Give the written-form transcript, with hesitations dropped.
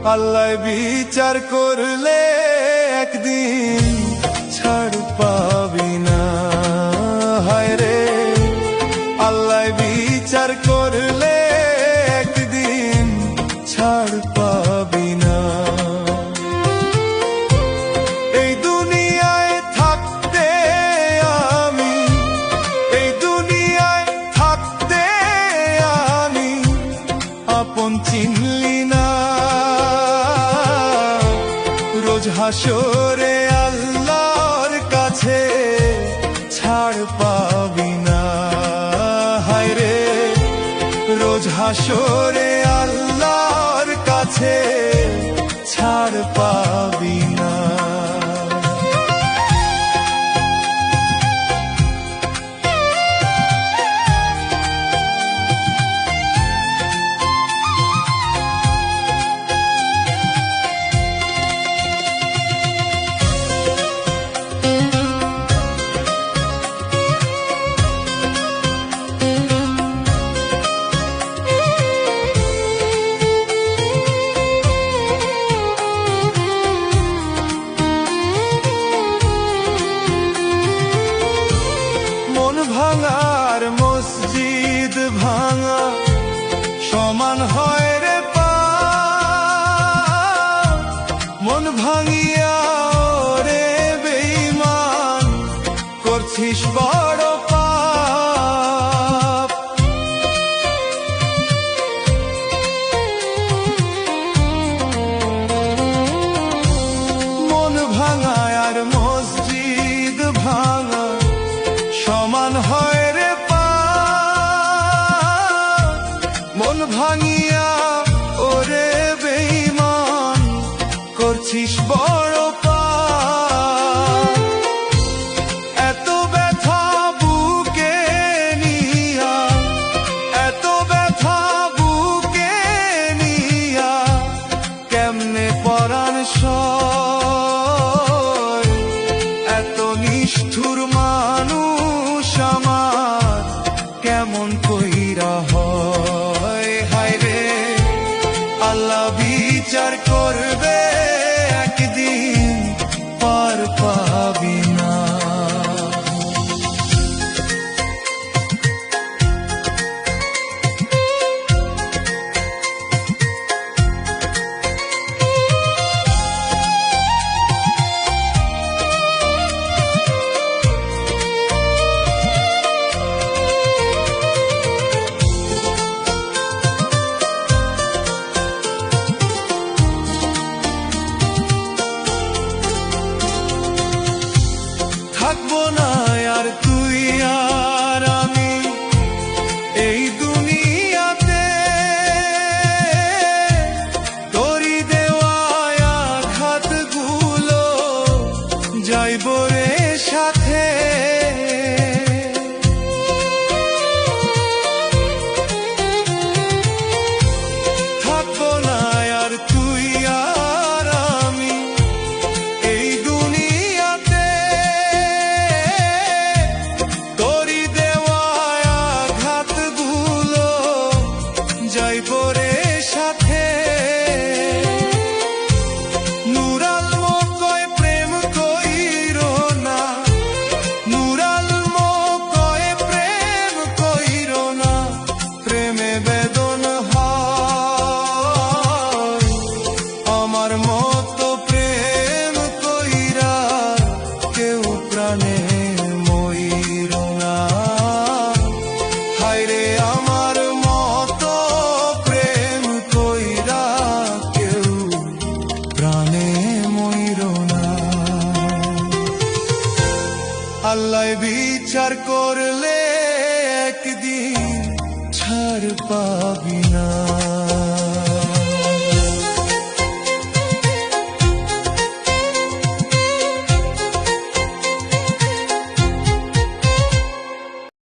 আল্লাহ বিচার করলে একদিন ছাড় পাবি না। হায় রে, আল্লাহ বিচার করলে একদিন ছাড় পাবি না। এই দুনিয়ায় থাকতে আমি, এই দুনিয়ায় থাকতে আমি আপন চিনলি না। রোজ হাসরে আল্লাহর কাছে ছাড় পাবি না। হায় রে, রোজ হাসরে আল্লাহর কাছে ছাড় পাবি না। ভাঙার মসজিদ ভাঙা সমান হয় রে পা। মন ভাঙিয়া রে বেঈমান করছিস বড় পাপ। মন ভাঙা আর মসজিদ ভাঙা সমান হয় রে পা। মন ভাঙিয়া ওরে বেঈমান করছিস বড় পাপ। এত ব্যথা বুকে নিয়া, এত ব্যথা বুকে নিয়া কেমনে পরাণ সয়। এত নিষ্ঠুর মানুষ আমার কেমন কইরা হয়। হায় রে, আল্লাহ বিচার করবে